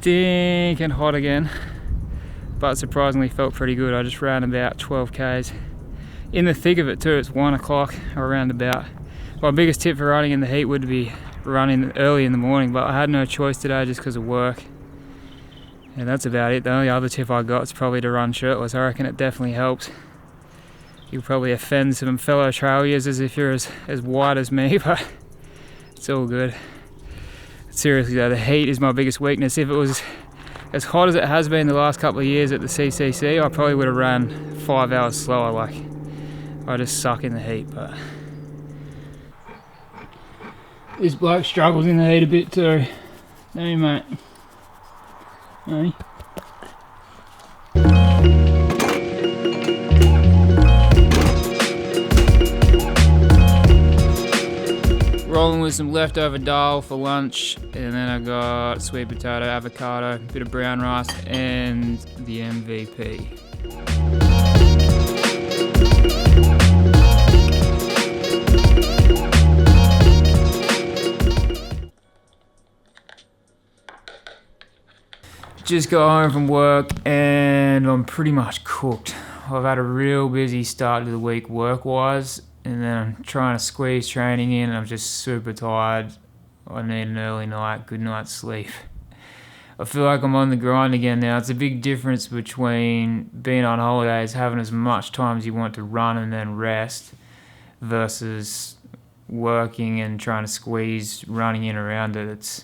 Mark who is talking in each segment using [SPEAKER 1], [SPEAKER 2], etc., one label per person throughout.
[SPEAKER 1] stinking hot again, but surprisingly felt pretty good. I just ran about 12 k's in the thick of it too. It's 1 o'clock around about. My biggest tip for running in the heat would be running early in the morning, but I had no choice today just because of work. And that's about it. The only other tip I got is probably to run shirtless. I reckon it definitely helps. You'll probably offend some fellow trail users if you're as white as me, but it's all good. Seriously though, the heat is my biggest weakness. If it was as hot as it has been the last couple of years at the CCC, I probably would have ran 5 hours slower. Like, I just suck in the heat. But this bloke struggles in the heat a bit too. Don't you, mate? Hey? Rolling with some leftover dal for lunch, and then I got sweet potato, avocado, bit of brown rice, and the MVP. Just got home from work and I'm pretty much cooked. I've had a real busy start to the week work-wise, and then I'm trying to squeeze training in and I'm just super tired. I need an early night, good night's sleep. I feel like I'm on the grind again now. It's a big difference between being on holidays, having as much time as you want to run and then rest, versus working and trying to squeeze running in around it.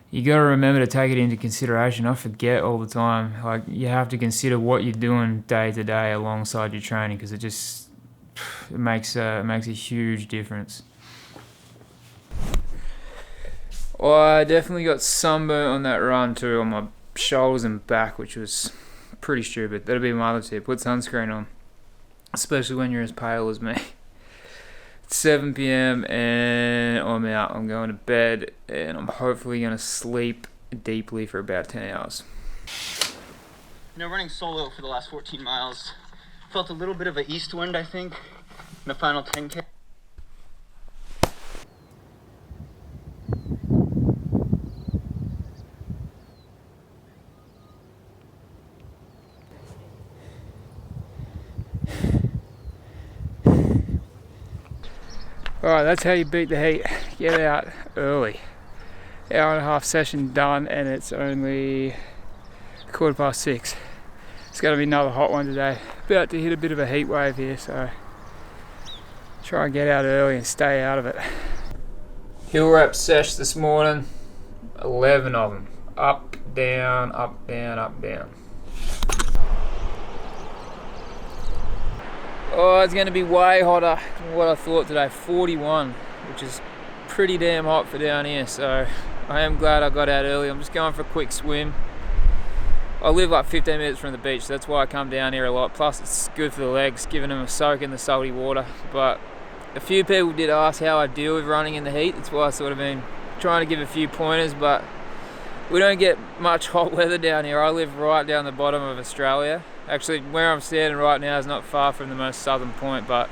[SPEAKER 1] You got to remember to take it into consideration. I forget all the time. Like, you have to consider what you're doing day to day alongside your training, because it makes a huge difference. Well, I definitely got sunburnt on that run too, on my shoulders and back, which was pretty stupid. That'll be my other tip. Put sunscreen on, especially when you're as pale as me. 7 p.m. and I'm out. I'm going to bed and I'm hopefully going to sleep deeply for about 10 hours.
[SPEAKER 2] Running solo for the last 14 miles, felt a little bit of an east wind, I think, in the final 10K.
[SPEAKER 1] Alright, that's how you beat the heat. Get out early. Hour and a half session done, and it's only 6:15. It's going to be another hot one today. About to hit a bit of a heat wave here, so try and get out early and stay out of it. Hill rep sesh this morning, 11 of them. Up, down, up, down, up, down. Oh, it's going to be way hotter than what I thought today. 41, which is pretty damn hot for down here, so I am glad I got out early. I'm just going for a quick swim. I live like 15 minutes from the beach, so that's why I come down here a lot. Plus it's good for the legs, giving them a soak in the salty water. But a few people did ask how I deal with running in the heat. That's why I sort of been trying to give a few pointers, but we don't get much hot weather down here. I live right down the bottom of Australia. Actually, where I'm standing right now is not far from the most southern point, but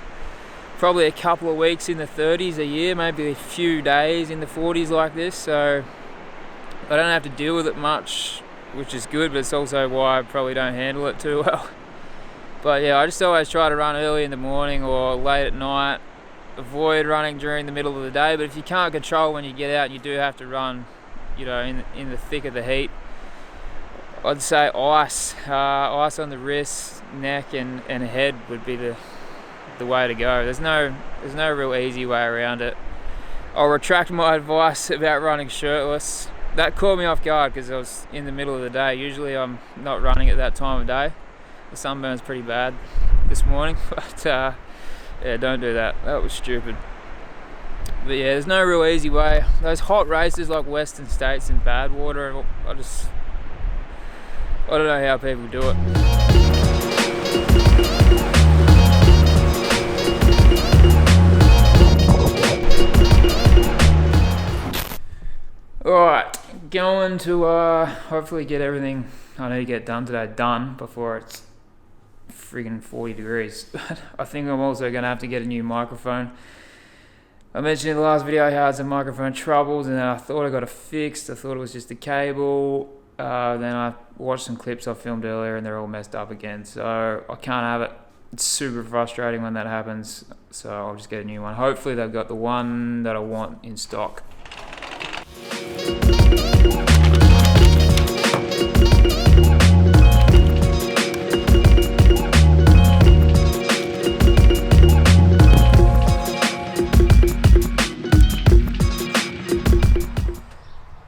[SPEAKER 1] probably a couple of weeks in the 30s a year, maybe a few days in the 40s like this, so I don't have to deal with it much, which is good, but it's also why I probably don't handle it too well. But yeah, I just always try to run early in the morning or late at night. Avoid running during the middle of the day, but if you can't control when you get out and you do have to run, in the thick of the heat, I'd say ice on the wrists, neck and head would be the way to go. There's no real easy way around it. I'll retract my advice about running shirtless. That caught me off guard because I was in the middle of the day. Usually I'm not running at that time of day. The sunburn's pretty bad this morning, but yeah, don't do that. That was stupid. But yeah, there's no real easy way. Those hot races like Western States and Badwater, I don't know how people do it. Alright, going to hopefully get everything I need to get done today done before it's friggin' 40 degrees. I think I'm also going to have to get a new microphone. I mentioned in the last video how I had some microphone troubles and then I thought I got it fixed. I thought it was just a cable. Then I watched some clips I filmed earlier and they're all messed up again. So I can't have it. It's super frustrating when that happens. So I'll just get a new one. Hopefully they've got the one that I want in stock.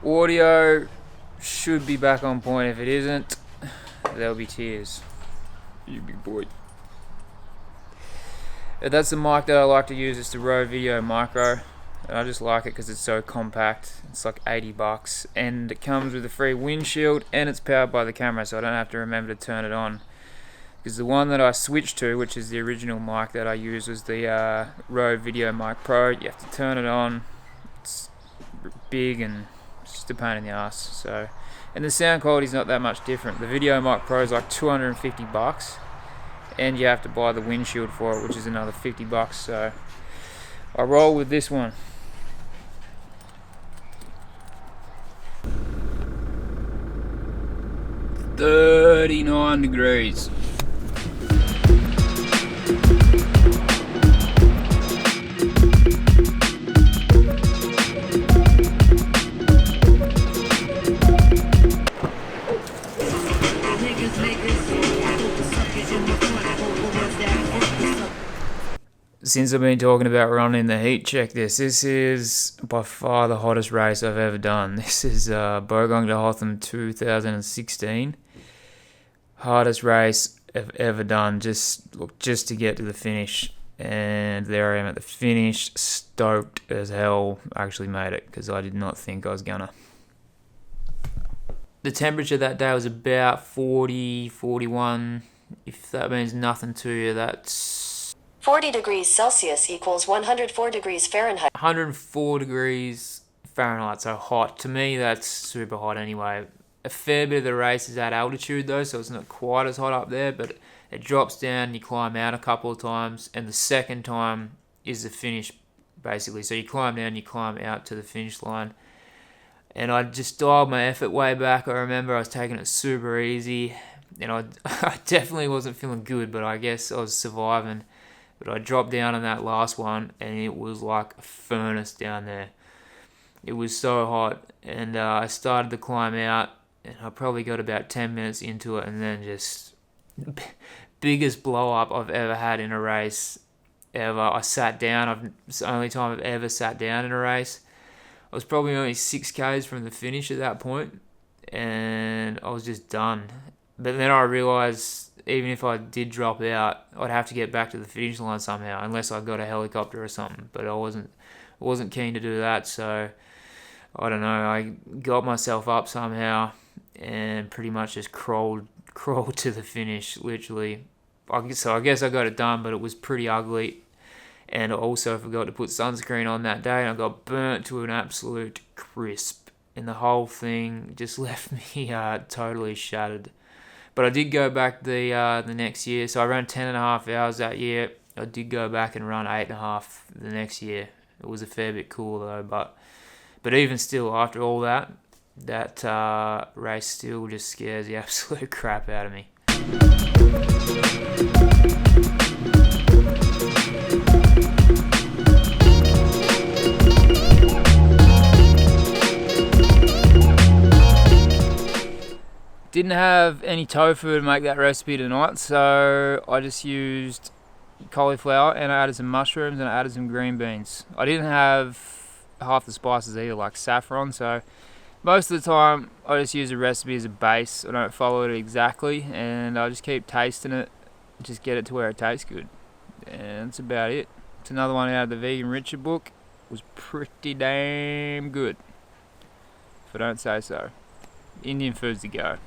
[SPEAKER 1] Audio should be back on point. If it isn't, there'll be tears. You big boy. That's the mic that I like to use. It's the Rode Video Micro. And I just like it because it's so compact. It's like $80 and it comes with a free windshield and it's powered by the camera, so I don't have to remember to turn it on. Because the one that I switched to, which is the original mic that I used, was the Rode Video Mic Pro. You have to turn it on. It's big and it's just a pain in the ass. So, and the sound quality is not that much different. The Video Mic Pro is like $250, and you have to buy the windshield for it, which is another $50. So I roll with this one. $39. Since I've been talking about running in the heat, check this. This is by far the hottest race I've ever done. This is Bogong to Hotham 2016. Hardest race I've ever done, just to get to the finish. And there I am at the finish, stoked as hell. I actually made it because I did not think I was gonna. The temperature that day was about 40, 41. If that means nothing to you, that's
[SPEAKER 3] 40 degrees Celsius equals 104 degrees Fahrenheit.
[SPEAKER 1] 104 degrees Fahrenheit, so hot. To me, that's super hot anyway. A fair bit of the race is at altitude though, so it's not quite as hot up there, but it drops down and you climb out a couple of times, and the second time is the finish, basically. So you climb down, you climb out to the finish line. And I just dialed my effort way back. I remember I was taking it super easy, and I definitely wasn't feeling good, but I guess I was surviving. But I dropped down on that last one, and it was like a furnace down there. It was so hot, and I started to climb out, and I probably got about 10 minutes into it, and then just biggest blow up I've ever had in a race ever. I sat down. It's the only time I've ever sat down in a race. I was probably only 6Ks from the finish at that point, and I was just done. But then I realised even if I did drop out, I'd have to get back to the finish line somehow, unless I got a helicopter or something. But I wasn't keen to do that, so I don't know. I got myself up somehow and pretty much just crawled to the finish, literally. So I guess I got it done, but it was pretty ugly. And I also forgot to put sunscreen on that day, and I got burnt to an absolute crisp. And the whole thing just left me totally shattered. But I did go back the next year, so I ran 10.5 hours that year. I did go back and run 8.5 the next year. It was a fair bit cooler though, but even still, after all that race still just scares the absolute crap out of me. Didn't have any tofu to make that recipe tonight, so I just used cauliflower and I added some mushrooms and I added some green beans. I didn't have half the spices either, like saffron, so most of the time I just use the recipe as a base. I don't follow it exactly, and I just keep tasting it, just get it to where it tastes good, and that's about it. It's another one out of the Vegan Richard book. It was pretty damn good, if I don't say so. Indian food's the go.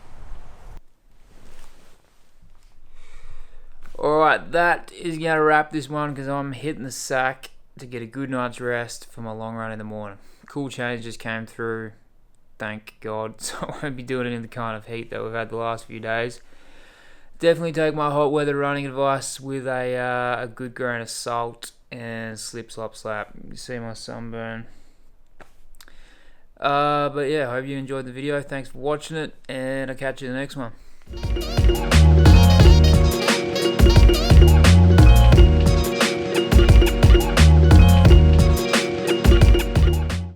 [SPEAKER 1] Alright, that is going to wrap this one because I'm hitting the sack to get a good night's rest for my long run in the morning. Cool change just came through, thank God, so I won't be doing it in the kind of heat that we've had the last few days. Definitely take my hot weather running advice with a good grain of salt and slip, slop, slap. You see my sunburn. But yeah, I hope you enjoyed the video. Thanks for watching it, and I'll catch you in the next one.